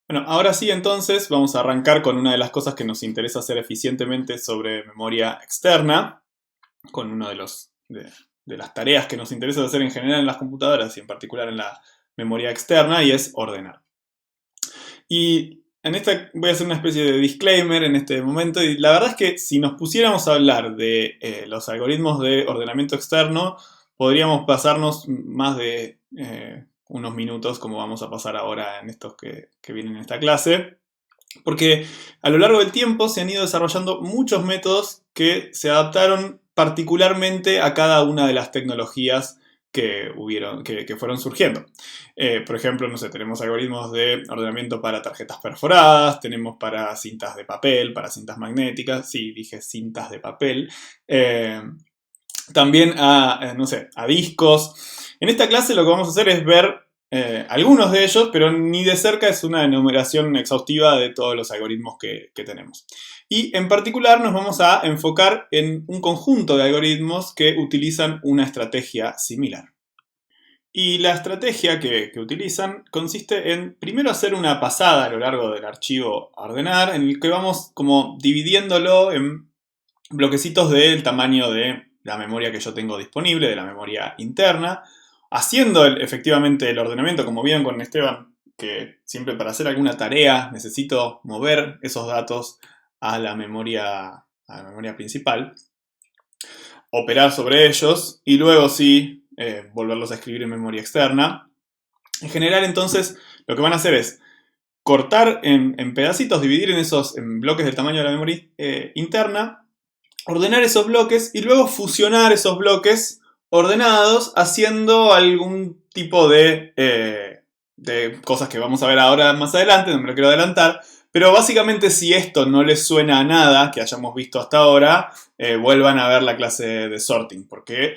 Bueno, ahora sí entonces vamos a arrancar con una de las cosas que nos interesa hacer eficientemente sobre memoria externa, con uno de las tareas que nos interesa hacer en general en las computadoras y en particular en la memoria externa, y es ordenar. Y en esta voy a hacer una especie de disclaimer en este momento, y la verdad es que si nos pusiéramos a hablar de los algoritmos de ordenamiento externo, podríamos pasarnos más de unos minutos, como vamos a pasar ahora en estos que vienen en esta clase, porque a lo largo del tiempo se han ido desarrollando muchos métodos que se adaptaron particularmente a cada una de las tecnologías que fueron surgiendo. Por ejemplo, no sé, tenemos algoritmos de ordenamiento para tarjetas perforadas, tenemos para cintas de papel, para cintas magnéticas, sí, dije cintas de papel. También no sé, a discos. En esta clase lo que vamos a hacer es ver algunos de ellos, pero ni de cerca es una enumeración exhaustiva de todos los algoritmos que tenemos. Y en particular nos vamos a enfocar en un conjunto de algoritmos que utilizan una estrategia similar. Y la estrategia que utilizan consiste en primero hacer una pasada a lo largo del archivo a ordenar, en el que vamos como dividiéndolo en bloquecitos del tamaño de la memoria que yo tengo disponible, de la memoria interna, haciendo efectivamente el ordenamiento, como vieron con Esteban, que siempre para hacer alguna tarea necesito mover esos datos a la memoria principal, operar sobre ellos y luego sí volverlos a escribir en memoria externa. En general, entonces, lo que van a hacer es cortar en pedacitos, dividir en bloques del tamaño de la memoria interna, ordenar esos bloques y luego fusionar esos bloques ordenados haciendo algún tipo de cosas que vamos a ver ahora más adelante, no me lo quiero adelantar, pero básicamente si esto no les suena a nada que hayamos visto hasta ahora, vuelvan a ver la clase de sorting, porque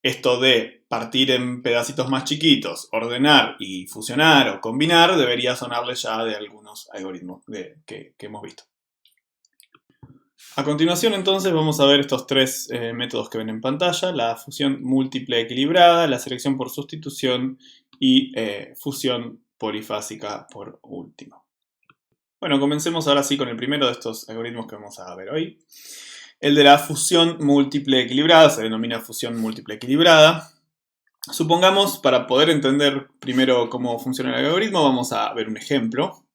esto de partir en pedacitos más chiquitos, ordenar y fusionar o combinar debería sonarles ya de algunos algoritmos que hemos visto. A continuación entonces vamos a ver estos tres métodos que ven en pantalla, la fusión múltiple equilibrada, la selección por sustitución y fusión polifásica por último. Bueno, comencemos ahora sí con el primero de estos algoritmos que vamos a ver hoy. El de la fusión múltiple equilibrada, se denomina fusión múltiple equilibrada. Supongamos, para poder entender primero cómo funciona el algoritmo, vamos a ver un ejemplo.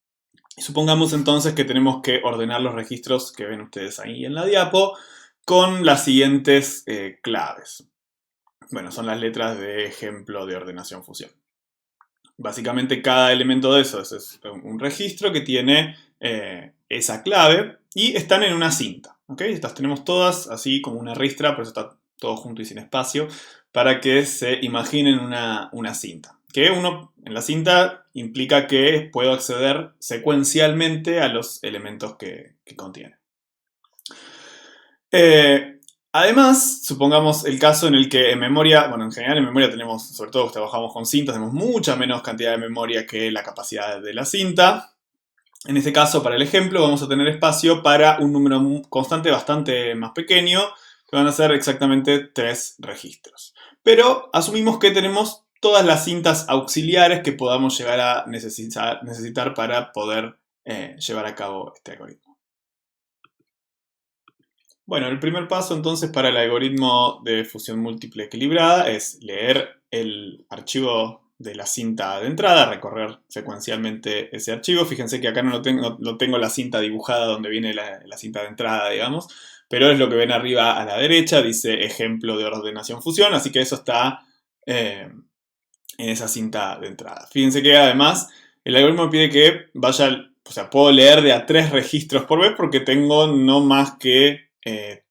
Supongamos entonces que tenemos que ordenar los registros que ven ustedes ahí en la diapo con las siguientes claves. Bueno, son las letras de ejemplo de ordenación fusión. Básicamente cada elemento de eso es un registro que tiene esa clave y están en una cinta. ¿Okay? Estas tenemos todas así como una ristra, por eso está todo junto y sin espacio, para que se imaginen una cinta. Que uno en la cinta implica que puedo acceder secuencialmente a los elementos que contiene. Además, supongamos el caso en el que en memoria, bueno, en general en memoria tenemos, sobre todo trabajamos con cintas, tenemos mucha menos cantidad de memoria que la capacidad de la cinta. En este caso, para el ejemplo, vamos a tener espacio para un número constante bastante más pequeño, que van a ser exactamente 3 registros. Pero asumimos que tenemos todas las cintas auxiliares que podamos llegar a necesitar para poder llevar a cabo este algoritmo. Bueno, el primer paso entonces para el algoritmo de fusión múltiple equilibrada es leer el archivo de la cinta de entrada, recorrer secuencialmente ese archivo. Fíjense que acá no tengo la cinta dibujada donde viene la cinta de entrada, digamos, pero es lo que ven arriba a la derecha, dice ejemplo de ordenación fusión, así que eso está en esa cinta de entrada. Fíjense que además el algoritmo pide que vaya, o sea, puedo leer de a 3 registros por vez porque tengo no más que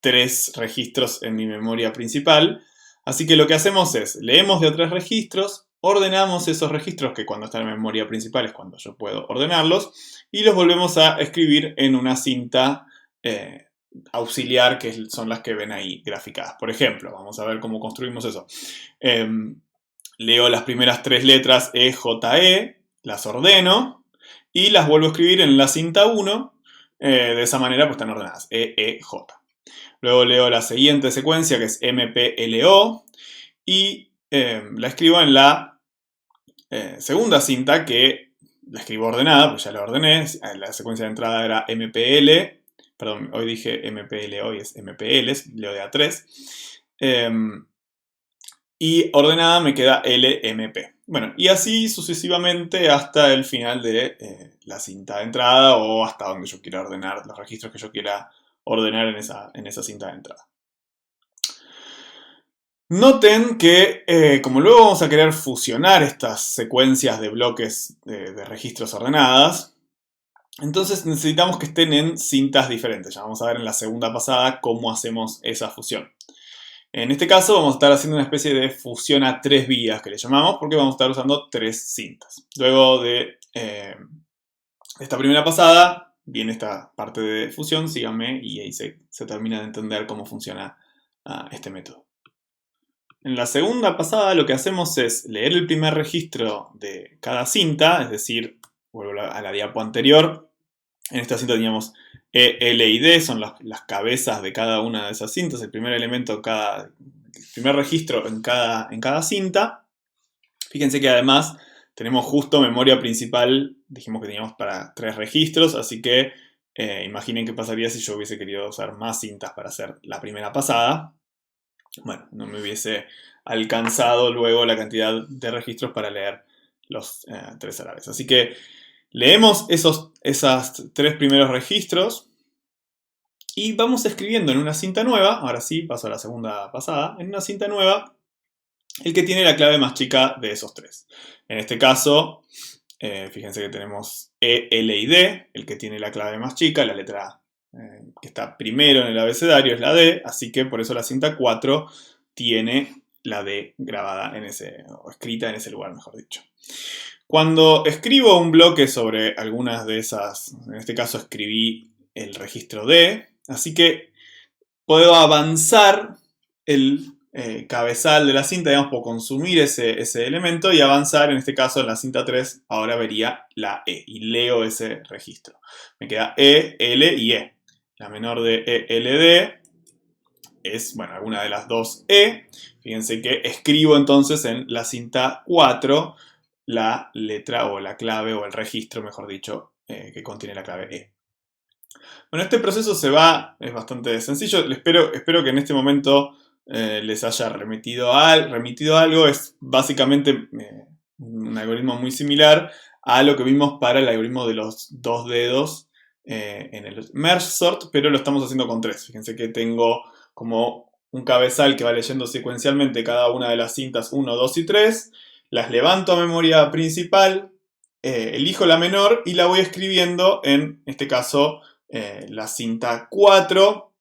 3 registros en mi memoria principal. Así que lo que hacemos es, leemos de a 3 registros, ordenamos esos registros que cuando están en memoria principal es cuando yo puedo ordenarlos, y los volvemos a escribir en una cinta auxiliar, que son las que ven ahí graficadas. Por ejemplo, vamos a ver cómo construimos eso. Leo las primeras 3 letras E, J, E, las ordeno y las vuelvo a escribir en la cinta 1. De esa manera pues están ordenadas, E, E, J. Luego leo la siguiente secuencia que es M, P, L, O y la escribo en la segunda cinta que la escribo ordenada, pues ya la ordené. La secuencia de entrada era MPL. Perdón, hoy dije MPL, hoy es MPL, leo de A3. Y ordenada me queda LMP. Bueno, y así sucesivamente hasta el final de la cinta de entrada o hasta donde yo quiera ordenar, los registros que yo quiera ordenar en esa cinta de entrada. Noten que como luego vamos a querer fusionar estas secuencias de bloques de registros ordenadas, entonces necesitamos que estén en cintas diferentes. Ya vamos a ver en la segunda pasada cómo hacemos esa fusión. En este caso vamos a estar haciendo una especie de fusión a 3 vías que le llamamos porque vamos a estar usando 3 cintas. Luego de esta primera pasada viene esta parte de fusión, síganme y ahí se termina de entender cómo funciona este método. En la segunda pasada lo que hacemos es leer el primer registro de cada cinta, es decir, vuelvo a la diapo anterior. En esta cinta teníamos E, L y D, son las cabezas de cada una de esas cintas, el primer elemento, el primer registro en cada cinta. Fíjense que además tenemos justo memoria principal, dijimos que teníamos para 3 registros, así que imaginen qué pasaría si yo hubiese querido usar más cintas para hacer la primera pasada. Bueno, no me hubiese alcanzado luego la cantidad de registros para leer los 3 a la vez. Así que leemos esos 3 primeros registros y vamos escribiendo en una cinta nueva, ahora sí, paso a la segunda pasada, en una cinta nueva, el que tiene la clave más chica de esos 3. En este caso, fíjense que tenemos E, L y D, el que tiene la clave más chica, la letra que está primero en el abecedario es la D, así que por eso la cinta 4 tiene la D grabada o escrita en ese lugar, mejor dicho. Cuando escribo un bloque sobre algunas de esas, en este caso escribí el registro D, así que puedo avanzar el cabezal de la cinta, digamos, puedo consumir ese elemento y avanzar, en este caso en la cinta 3, ahora vería la E y leo ese registro. Me queda E, L y E. La menor de E, L, D es, bueno, alguna de las dos E. Fíjense que escribo entonces en la cinta 4 la letra o la clave o el registro, mejor dicho, que contiene la clave E. Bueno, este proceso es bastante sencillo. Espero que en este momento les haya remitido algo. Es básicamente un algoritmo muy similar a lo que vimos para el algoritmo de los 2 dedos en el merge sort, pero lo estamos haciendo con 3. Fíjense que tengo como un cabezal que va leyendo secuencialmente cada una de las cintas 1, 2 y 3. Las levanto a memoria principal, elijo la menor y la voy escribiendo en este caso la cinta 4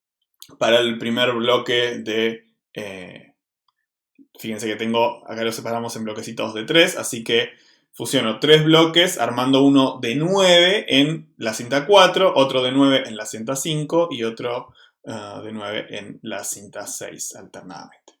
para el primer bloque de... fíjense que acá lo separamos en bloquecitos de 3, así que fusiono 3 bloques armando uno de 9 en la cinta 4, otro de 9 en la cinta 5 y otro de 9 en la cinta 6 alternadamente.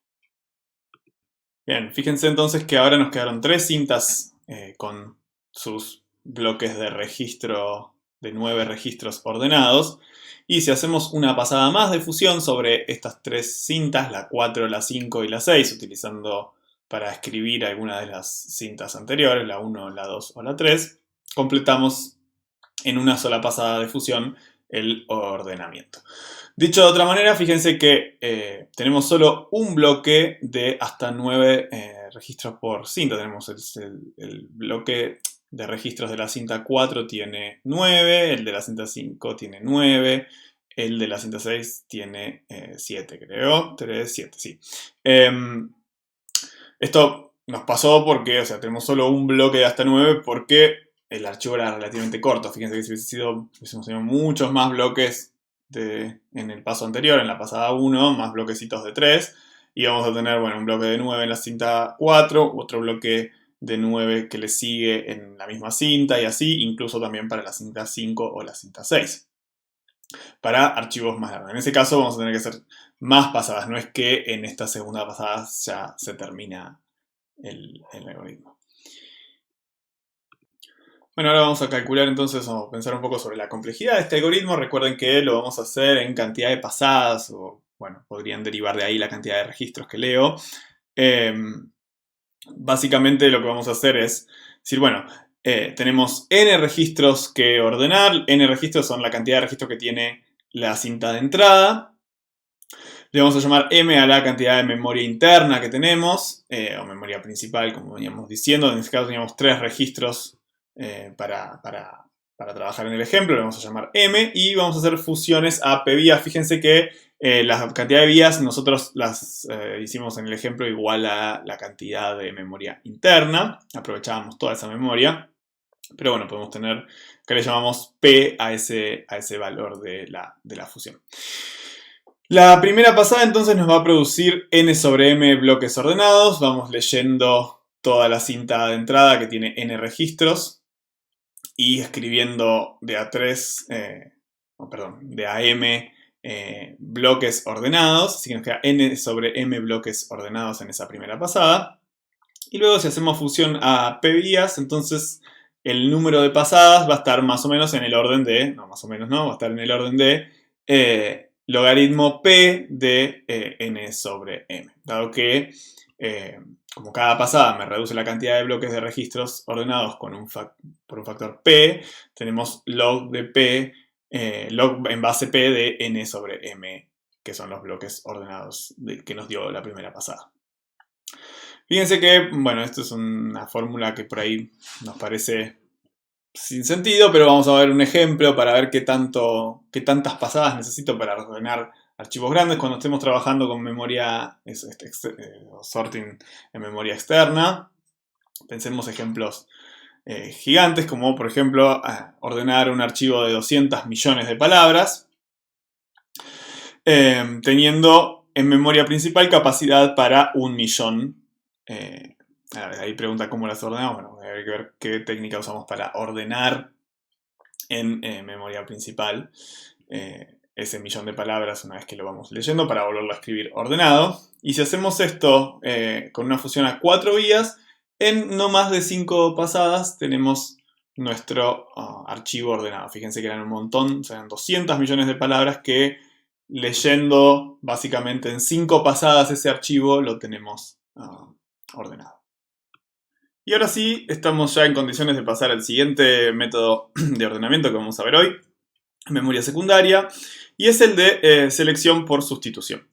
Bien, fíjense entonces que ahora nos quedaron 3 cintas con sus bloques de registro de 9 registros ordenados. Y si hacemos una pasada más de fusión sobre estas 3 cintas, la 4, la 5 y la 6, utilizando para escribir alguna de las cintas anteriores, la 1, la 2 o la 3, completamos en una sola pasada de fusión el ordenamiento. Dicho de otra manera, fíjense que tenemos solo un bloque de hasta 9 registros por cinta. Tenemos el bloque de registros de la cinta 4 tiene 9, el de la cinta 5 tiene 9, el de la cinta 6 tiene 7, creo. 3, 7, sí. Esto nos pasó porque, tenemos solo un bloque de hasta 9 porque el archivo era relativamente corto. Fíjense que si hubiésemos tenido muchos más bloques en el paso anterior, en la pasada 1, más bloquecitos de 3, y vamos a tener, un bloque de 9 en la cinta 4, otro bloque de 9 que le sigue en la misma cinta y así, incluso también para la cinta 5 o la cinta 6. Para archivos más largos. En ese caso vamos a tener que hacer más pasadas, no es que en esta segunda pasada ya se termina el algoritmo. Bueno, ahora vamos a calcular entonces, o pensar un poco sobre la complejidad de este algoritmo. Recuerden que lo vamos a hacer en cantidad de pasadas, o podrían derivar de ahí la cantidad de registros que leo. Básicamente lo que vamos a hacer es decir, tenemos n registros que ordenar. N registros son la cantidad de registros que tiene la cinta de entrada. Le vamos a llamar m a la cantidad de memoria interna que tenemos, o memoria principal, como veníamos diciendo. En este caso teníamos 3 registros para trabajar en el ejemplo. Le vamos a llamar m y vamos a hacer fusiones a p vías. Fíjense que la cantidad de vías nosotros las hicimos en el ejemplo igual a la cantidad de memoria interna. Aprovechábamos toda esa memoria. Pero bueno, podemos tener, que le llamamos p a ese valor de la fusión. La primera pasada entonces nos va a producir n sobre m bloques ordenados. Vamos leyendo toda la cinta de entrada que tiene n registros y escribiendo de a m bloques ordenados. Así que nos queda n sobre m bloques ordenados en esa primera pasada. Y luego si hacemos fusión a p vías, entonces el número de pasadas va a estar más o menos en el orden de, no más o menos no, va a estar en el orden de logaritmo p de n sobre m. Dado que como cada pasada me reduce la cantidad de bloques de registros ordenados por un factor p, tenemos log de p, log en base p de n sobre m, que son los bloques ordenados que nos dio la primera pasada. Fíjense que, bueno, esto es una fórmula que por ahí nos parece sin sentido, pero vamos a ver un ejemplo para ver qué tantas pasadas necesito para ordenar archivos grandes cuando estemos trabajando con memoria, sorting en memoria externa. Pensemos ejemplos gigantes, como por ejemplo ordenar un archivo de 200 millones de palabras, teniendo en memoria principal capacidad para 1 millón. Ahí pregunta cómo las ordenamos. Bueno, hay que ver qué técnica usamos para ordenar en memoria principal ese millón de palabras una vez que lo vamos leyendo para volverlo a escribir ordenado. Y si hacemos esto con una fusión a 4 vías, en no más de 5 pasadas tenemos nuestro archivo ordenado. Fíjense que eran un montón, o sea, eran 200 millones de palabras que leyendo básicamente en 5 pasadas ese archivo lo tenemos ordenado. Y ahora sí, estamos ya en condiciones de pasar al siguiente método de ordenamiento que vamos a ver hoy, memoria secundaria, y es el de selección por sustitución.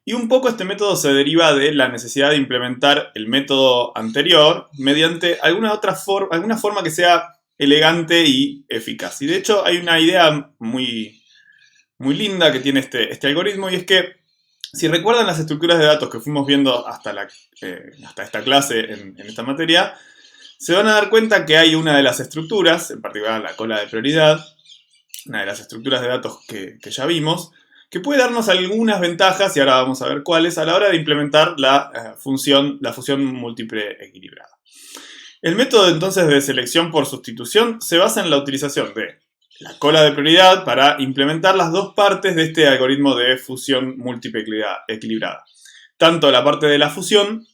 Y un poco este método se deriva de la necesidad de implementar el método anterior mediante alguna forma que sea elegante y eficaz. Y de hecho hay una idea muy, muy linda que tiene este algoritmo, y es que si recuerdan las estructuras de datos que fuimos viendo hasta esta clase en esta materia, se van a dar cuenta que hay una de las estructuras, en particular la cola de prioridad, una de las estructuras de datos que ya vimos, que puede darnos algunas ventajas, y ahora vamos a ver cuáles, a la hora de implementar la fusión múltiple equilibrada. El método entonces de selección por sustitución se basa en la utilización de la cola de prioridad para implementar las dos partes de este algoritmo de fusión múltiple equilibrada. Tanto la parte de la fusión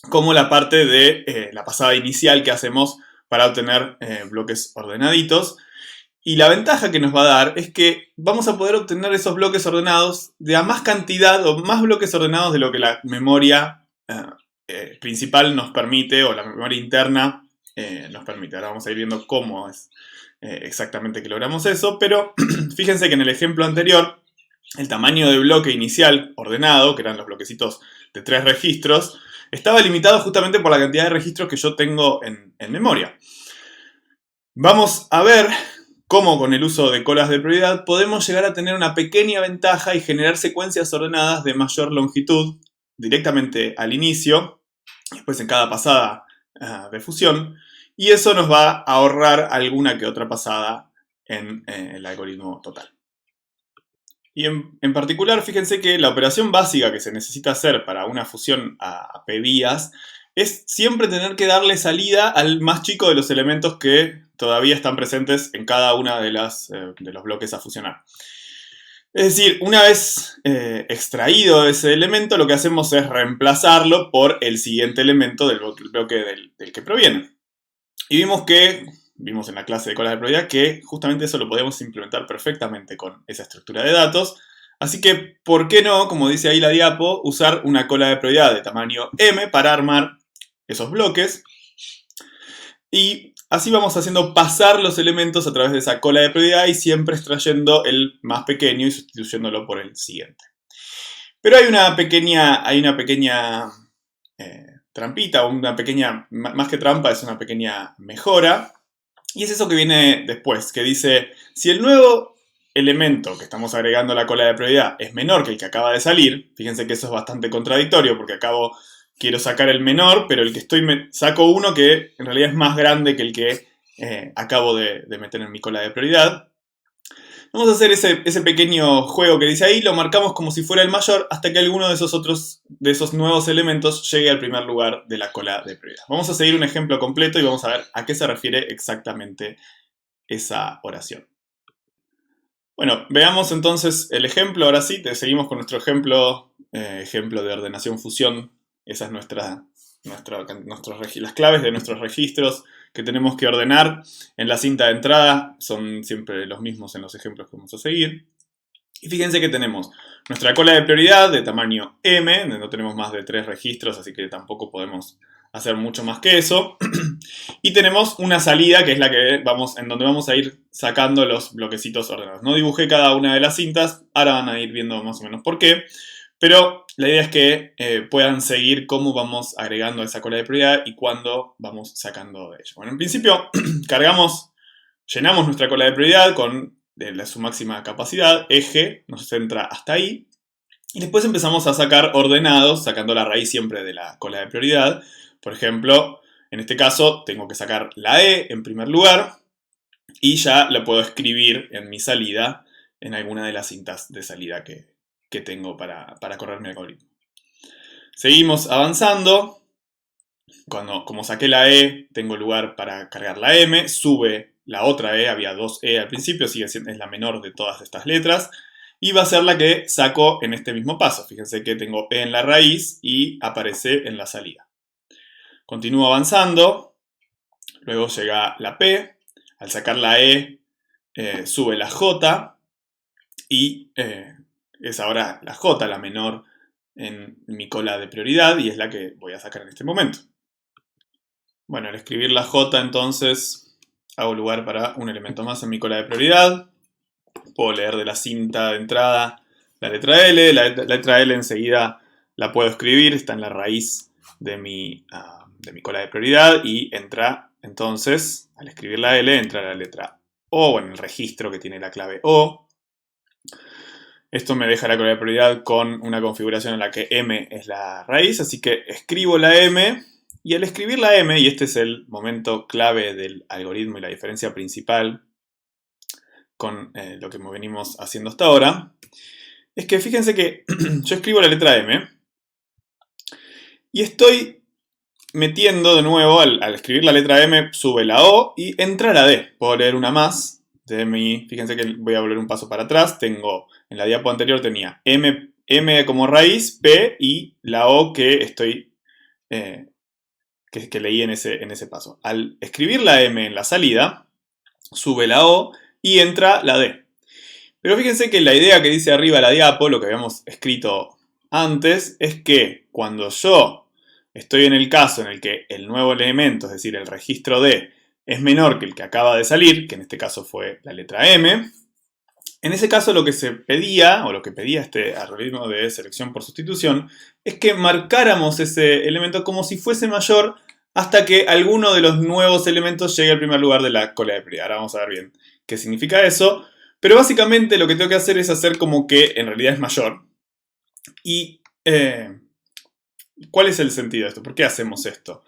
como la parte de la pasada inicial que hacemos para obtener bloques ordenaditos. Y la ventaja que nos va a dar es que vamos a poder obtener esos bloques ordenados de a más cantidad o más bloques ordenados de lo que la memoria principal nos permite, o la memoria interna nos permite. Ahora vamos a ir viendo cómo es exactamente que logramos eso, pero fíjense que en el ejemplo anterior el tamaño de bloque inicial ordenado, que eran los bloquecitos de 3 registros, estaba limitado justamente por la cantidad de registros que yo tengo en memoria. Vamos a ver cómo con el uso de colas de prioridad podemos llegar a tener una pequeña ventaja y generar secuencias ordenadas de mayor longitud directamente al inicio, después en cada pasada de fusión, y eso nos va a ahorrar alguna que otra pasada en el algoritmo total. Y en particular, fíjense que la operación básica que se necesita hacer para una fusión a p vías es siempre tener que darle salida al más chico de los elementos que todavía están presentes en cada una de los bloques a fusionar. Es decir, una vez extraído ese elemento, lo que hacemos es reemplazarlo por el siguiente elemento del bloque del que proviene. Y vimos en la clase de colas de prioridad que justamente eso lo podemos implementar perfectamente con esa estructura de datos. Así que, ¿por qué no, como dice ahí la diapo, usar una cola de prioridad de tamaño m para armar esos bloques? Y así vamos haciendo pasar los elementos a través de esa cola de prioridad y siempre extrayendo el más pequeño y sustituyéndolo por el siguiente. Pero hay una pequeña trampita, o una pequeña, más que trampa, es una pequeña mejora. Y es eso que viene después, que dice, si el nuevo elemento que estamos agregando a la cola de prioridad es menor que el que acaba de salir, fíjense que eso es bastante contradictorio, porque quiero sacar el menor, pero el que saco uno que en realidad es más grande que el que acabo de meter en mi cola de prioridad. Vamos a hacer ese pequeño juego que dice ahí, lo marcamos como si fuera el mayor hasta que alguno de esos nuevos elementos llegue al primer lugar de la cola de prioridad. Vamos a seguir un ejemplo completo y vamos a ver a qué se refiere exactamente esa oración. Bueno, veamos entonces el ejemplo. Ahora sí, seguimos con nuestro ejemplo de ordenación fusión. Esa es las claves de nuestros registros que tenemos que ordenar en la cinta de entrada. Son siempre los mismos en los ejemplos que vamos a seguir. Y fíjense que tenemos nuestra cola de prioridad de tamaño M, donde no tenemos más de 3 registros, así que tampoco podemos hacer mucho más que eso. Y tenemos una salida que es la que en donde vamos a ir sacando los bloquecitos ordenados. No dibujé cada una de las cintas, ahora van a ir viendo más o menos por qué. Pero la idea es que puedan seguir cómo vamos agregando esa cola de prioridad y cuándo vamos sacando de ello. Bueno, en principio llenamos nuestra cola de prioridad con su máxima capacidad, eje, nos centra hasta ahí. Y después empezamos a sacar ordenados, sacando la raíz siempre de la cola de prioridad. Por ejemplo, en este caso tengo que sacar la E en primer lugar y ya la puedo escribir en mi salida en alguna de las cintas de salida que tengo para correr mi algoritmo. Seguimos avanzando. Como saqué la E, tengo lugar para cargar la M. Sube la otra E, había 2 E al principio, es la menor de todas estas letras. Y va a ser la que saco en este mismo paso. Fíjense que tengo E en la raíz y aparece en la salida. Continúo avanzando. Luego llega la P. Al sacar la E, sube la J. Y es ahora la J, la menor en mi cola de prioridad, y es la que voy a sacar en este momento. Bueno, al escribir la J, entonces, hago lugar para un elemento más en mi cola de prioridad. Puedo leer de la cinta de entrada la letra L. La letra L enseguida la puedo escribir, está en la raíz de mi cola de prioridad y entra, entonces, al escribir la L, entra la letra O, en el registro que tiene la clave O. Esto me deja la cola de prioridad con una configuración en la que M es la raíz, así que escribo la M, y al escribir la M, y este es el momento clave del algoritmo y la diferencia principal con lo que venimos haciendo hasta ahora, es que fíjense que yo escribo la letra M, y estoy metiendo de nuevo, al escribir la letra M, sube la O, y entra la D. Puedo leer una más. Fíjense que voy a volver un paso para atrás. En la diapo anterior tenía M como raíz, P y la O que que leí en ese paso. Al escribir la M en la salida, sube la O y entra la D. Pero fíjense que la idea que dice arriba la diapo, lo que habíamos escrito antes, es que cuando yo estoy en el caso en el que el nuevo elemento, es decir, el registro D, es menor que el que acaba de salir, que en este caso fue la letra M, en ese caso lo que se pedía, o lo que pedía este algoritmo de selección por sustitución, es que marcáramos ese elemento como si fuese mayor hasta que alguno de los nuevos elementos llegue al primer lugar de la cola de prioridad. Ahora vamos a ver bien qué significa eso. Pero básicamente lo que tengo que hacer es hacer como que en realidad es mayor. ¿Y cuál es el sentido de esto? ¿Por qué hacemos esto?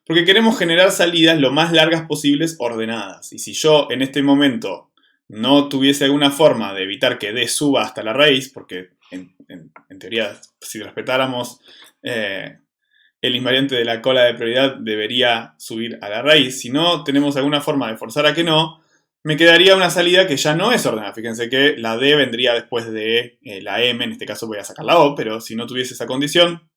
Porque queremos generar salidas lo más largas posibles ordenadas. Y si yo en este momento no tuviese alguna forma de evitar que D suba hasta la raíz, porque en teoría si respetáramos el invariante de la cola de prioridad debería subir a la raíz, si no tenemos alguna forma de forzar a que no, me quedaría una salida que ya no es ordenada. Fíjense que la D vendría después de la M, en este caso voy a sacar la O, pero si no tuviese esa condición,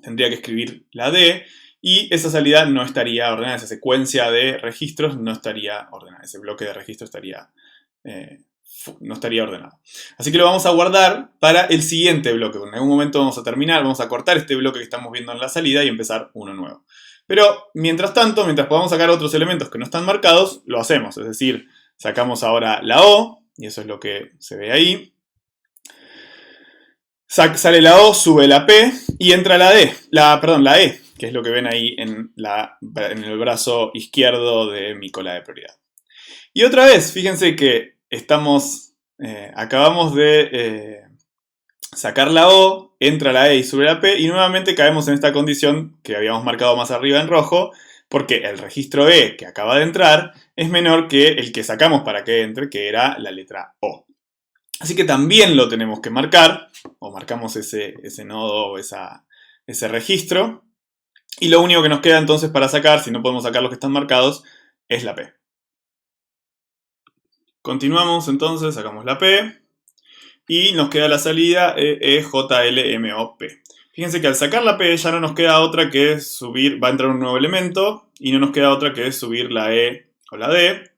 tendría que escribir la D y esa salida no estaría ordenada, esa secuencia de registros no estaría ordenada, ese bloque de registros no estaría ordenado. Así que lo vamos a guardar para el siguiente bloque. En algún momento vamos a terminar, vamos a cortar este bloque que estamos viendo en la salida y empezar uno nuevo. Pero mientras tanto, mientras podamos sacar otros elementos que no están marcados, lo hacemos. Es decir, sacamos ahora la O, y eso es lo que se ve ahí. Sale la O, sube la P y entra la E, que es lo que ven ahí en el brazo izquierdo de mi cola de prioridad. Y otra vez, fíjense que acabamos de sacar la O, entra la E y sube la P, y nuevamente caemos en esta condición que habíamos marcado más arriba en rojo, porque el registro E que acaba de entrar es menor que el que sacamos para que entre, que era la letra O. Así que también lo tenemos que marcar, o marcamos ese nodo o ese registro, y lo único que nos queda entonces para sacar, si no podemos sacar los que están marcados, es la P. Continuamos entonces, sacamos la P, y nos queda la salida EJLMOP. Fíjense que al sacar la P ya no nos queda otra que subir, va a entrar un nuevo elemento, y no nos queda otra que subir la E o la D.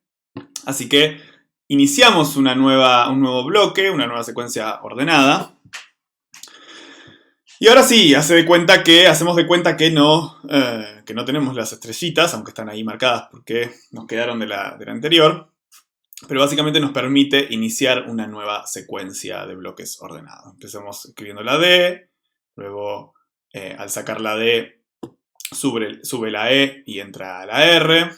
Así que iniciamos un nuevo bloque, una nueva secuencia ordenada. Y ahora sí, hacemos de cuenta que no tenemos las estrellitas, aunque están ahí marcadas porque nos quedaron de la anterior. Pero básicamente nos permite iniciar una nueva secuencia de bloques ordenados. Empezamos escribiendo la D, luego al sacar la D sube la E y entra la R.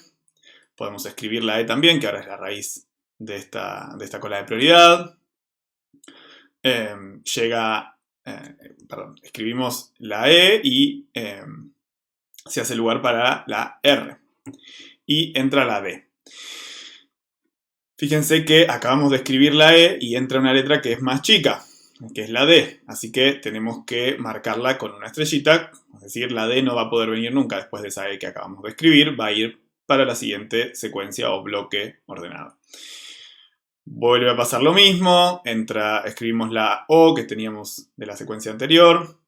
Podemos escribir la E también, que ahora es la raíz de esta cola de prioridad. Escribimos la E y se hace lugar para la R. Y entra la D. Fíjense que acabamos de escribir la E y entra una letra que es más chica, que es la D. Así que tenemos que marcarla con una estrellita. Es decir, la D no va a poder venir nunca después de esa E que acabamos de escribir. Va a ir para la siguiente secuencia o bloque ordenado. Vuelve a pasar lo mismo. Escribimos la O que teníamos de la secuencia anterior.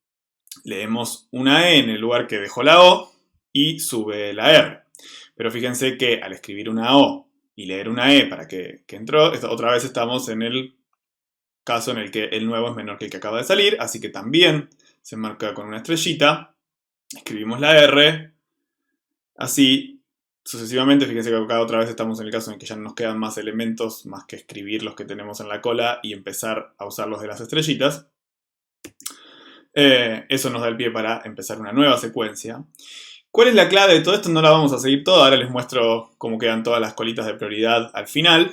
Leemos una E en el lugar que dejó la O y sube la R. Pero fíjense que al escribir una O y leer una E para que entró, otra vez estamos en el caso en el que el nuevo es menor que el que acaba de salir, así que también se marca con una estrellita. Escribimos la R, así sucesivamente. Fíjense que acá otra vez estamos en el caso en el que ya no nos quedan más elementos más que escribir los que tenemos en la cola y empezar a usar los de las estrellitas. Eso nos da el pie para empezar una nueva secuencia. ¿Cuál es la clave de todo esto? No la vamos a seguir toda, ahora les muestro cómo quedan todas las colitas de prioridad al final.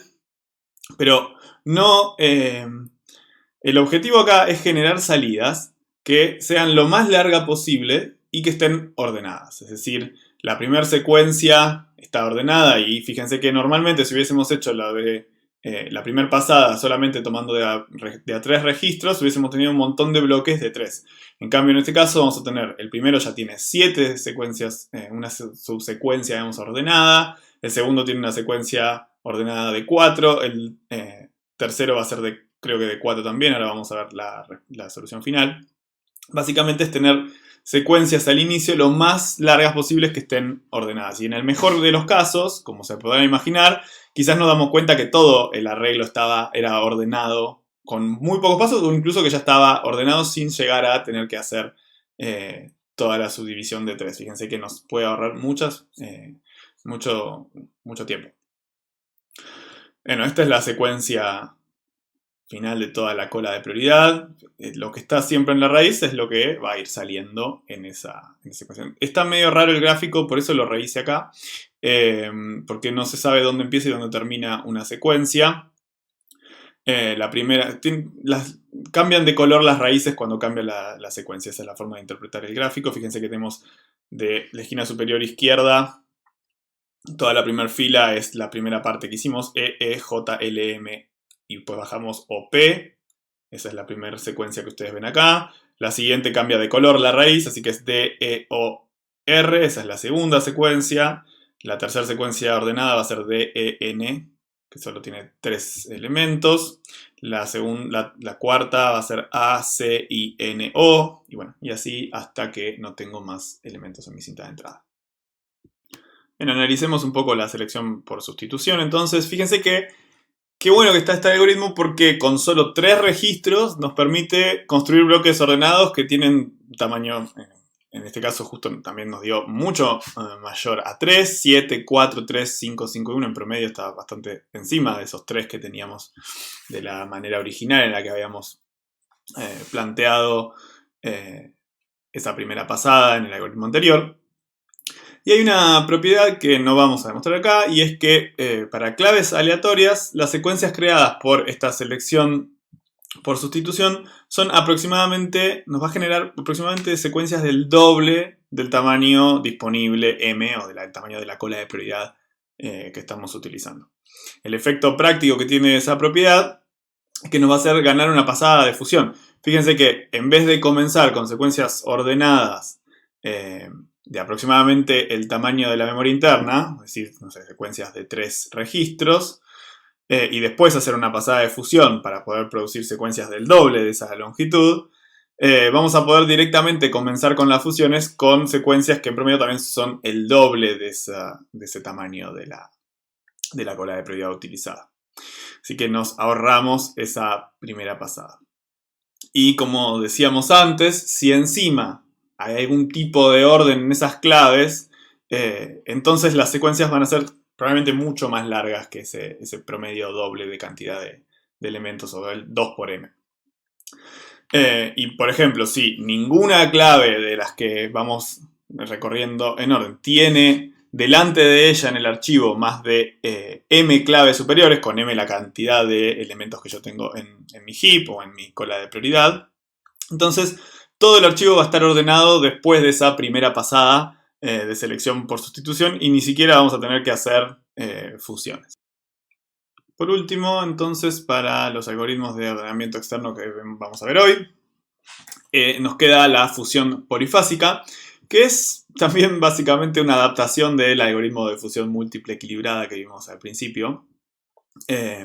Pero no, el objetivo acá es generar salidas que sean lo más larga posible y que estén ordenadas. Es decir, la primera secuencia está ordenada y fíjense que normalmente si hubiésemos hecho la primera pasada solamente tomando de a 3 registros, hubiésemos tenido un montón de bloques de 3. En cambio, en este caso vamos a tener, el primero ya tiene 7 secuencias, una subsecuencia, digamos, ordenada. El segundo tiene una secuencia ordenada de 4. El tercero va a ser creo que de 4 también. Ahora vamos a ver la solución final. Básicamente es tener secuencias al inicio lo más largas posibles que estén ordenadas. Y en el mejor de los casos, como se podrán imaginar, quizás nos damos cuenta que todo el arreglo era ordenado con muy pocos pasos, o incluso que ya estaba ordenado sin llegar a tener que hacer toda la subdivisión de 3. Fíjense que nos puede ahorrar mucho tiempo. Bueno, esta es la secuencia final de toda la cola de prioridad. Lo que está siempre en la raíz es lo que va a ir saliendo en esa ecuación. Está medio raro el gráfico, por eso lo rehice acá, porque no se sabe dónde empieza y dónde termina una secuencia. La primera, cambian de color las raíces cuando cambia la secuencia. Esa es la forma de interpretar el gráfico. Fíjense que tenemos de la esquina superior izquierda, toda la primera fila es la primera parte que hicimos, E, J, L, M, y pues bajamos OP. Esa es la primera secuencia que ustedes ven acá. La siguiente cambia de color la raíz, así que es D, E, O, R. Esa es la segunda secuencia. La tercera secuencia ordenada va a ser D, E, N, que solo tiene 3 elementos. La cuarta va a ser A, C, I, N, O. Y bueno, y así hasta que no tengo más elementos en mi cinta de entrada. Bien, analicemos un poco la selección por sustitución. Entonces, fíjense que qué bueno que está este algoritmo porque con solo 3 registros nos permite construir bloques ordenados que tienen tamaño en este caso justo también nos dio mucho mayor a 3, 7, 4, 3, 5, 5 y 1. En promedio está bastante encima de esos 3 que teníamos de la manera original en la que habíamos planteado esa primera pasada en el algoritmo anterior. Y hay una propiedad que no vamos a demostrar acá, y es que para claves aleatorias, las secuencias creadas por esta selección por sustitución nos va a generar aproximadamente secuencias del doble del tamaño disponible M, o del tamaño de la cola de prioridad que estamos utilizando. El efecto práctico que tiene esa propiedad es que nos va a hacer ganar una pasada de fusión. Fíjense que en vez de comenzar con secuencias ordenadas de aproximadamente el tamaño de la memoria interna, es decir, no sé, secuencias de 3 registros, y después hacer una pasada de fusión para poder producir secuencias del doble de esa longitud, vamos a poder directamente comenzar con las fusiones con secuencias que en promedio también son el doble de ese tamaño de la cola de prioridad utilizada. Así que nos ahorramos esa primera pasada. Y como decíamos antes, si encima hay algún tipo de orden en esas claves, entonces las secuencias van a ser probablemente mucho más largas que ese promedio doble de cantidad de elementos, o el 2 por m. Y por ejemplo, si ninguna clave de las que vamos recorriendo en orden tiene delante de ella en el archivo más de m claves superiores, con m la cantidad de elementos que yo tengo en mi heap o en mi cola de prioridad, entonces todo el archivo va a estar ordenado después de esa primera pasada de selección por sustitución, y ni siquiera vamos a tener que hacer fusiones. Por último, entonces, para los algoritmos de ordenamiento externo que vamos a ver hoy, nos queda la fusión polifásica, que es también básicamente una adaptación del algoritmo de fusión múltiple equilibrada que vimos al principio,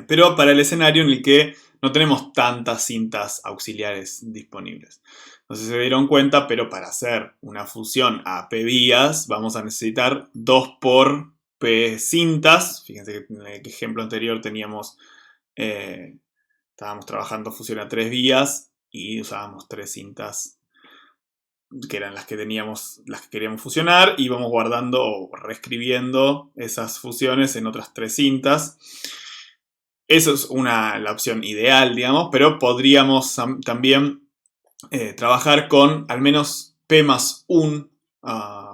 pero para el escenario en el que no tenemos tantas cintas auxiliares disponibles. No sé si se dieron cuenta, pero para hacer una fusión a p vías vamos a necesitar 2 por p cintas. Fíjense que en el ejemplo anterior estábamos trabajando fusión a 3 vías y usábamos 3 cintas que eran las que queríamos fusionar, y vamos guardando o reescribiendo esas fusiones en otras 3 cintas. Eso es la opción ideal, digamos, pero podríamos también trabajar con al menos p más 1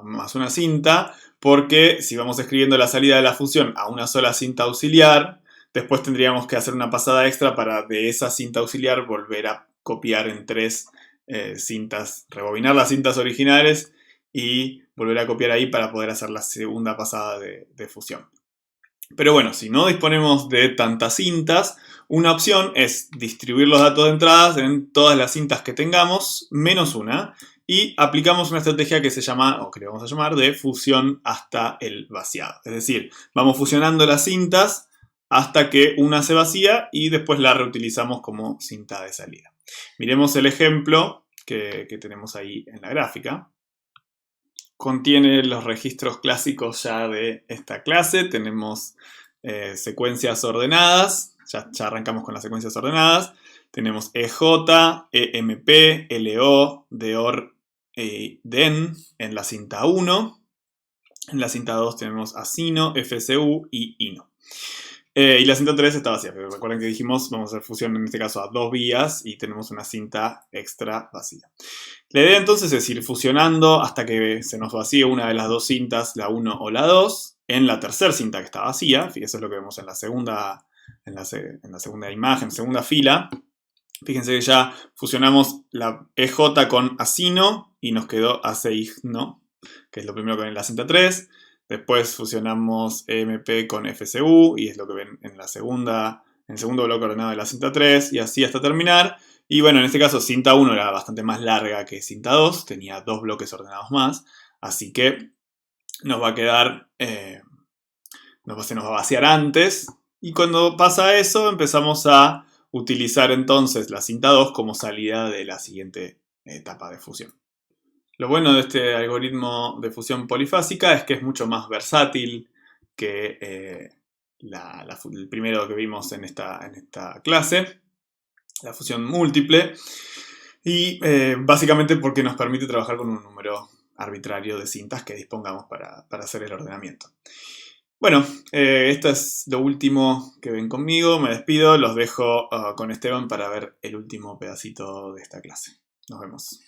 más una cinta, porque si vamos escribiendo la salida de la fusión a una sola cinta auxiliar, después tendríamos que hacer una pasada extra para de esa cinta auxiliar volver a copiar en 3 cintas, rebobinar las cintas originales y volver a copiar ahí para poder hacer la segunda pasada de fusión. Pero bueno, si no disponemos de tantas cintas, una opción es distribuir los datos de entradas en todas las cintas que tengamos, menos una, y aplicamos una estrategia que se llama, o que le vamos a llamar, de fusión hasta el vaciado. Es decir, vamos fusionando las cintas hasta que una se vacía y después la reutilizamos como cinta de salida. Miremos el ejemplo que tenemos ahí en la gráfica. Contiene los registros clásicos ya de esta clase. Tenemos secuencias ordenadas. Ya arrancamos con las secuencias ordenadas. Tenemos EJ, EMP, LO, DOR y DEN en la cinta 1. En la cinta 2 tenemos ASINO, FSU y INO. Y la cinta 3 está vacía, pero recuerden que dijimos vamos a hacer fusión en este caso a 2 vías y tenemos una cinta extra vacía. La idea entonces es ir fusionando hasta que se nos vacíe una de las 2 cintas, la 1 o la 2, en la tercera cinta que está vacía. Fíjense, es lo que vemos en la segunda imagen, segunda fila. Fíjense que ya fusionamos la EJ con ASINO y nos quedó ACIGNO, que es lo primero que ven en la cinta 3. Después fusionamos EMP con FSU y es lo que ven en el segundo bloque ordenado de la cinta 3, y así hasta terminar. Y bueno, en este caso cinta 1 era bastante más larga que cinta 2, tenía 2 bloques ordenados más, así que nos va a quedar, se nos va a vaciar antes, y cuando pasa eso empezamos a utilizar entonces la cinta 2 como salida de la siguiente etapa de fusión. Lo bueno de este algoritmo de fusión polifásica es que es mucho más versátil que el primero que vimos en esta clase, la fusión múltiple, y básicamente porque nos permite trabajar con un número arbitrario de cintas que dispongamos para hacer el ordenamiento. Bueno, esto es lo último que ven conmigo. Me despido, los dejo con Esteban para ver el último pedacito de esta clase. Nos vemos.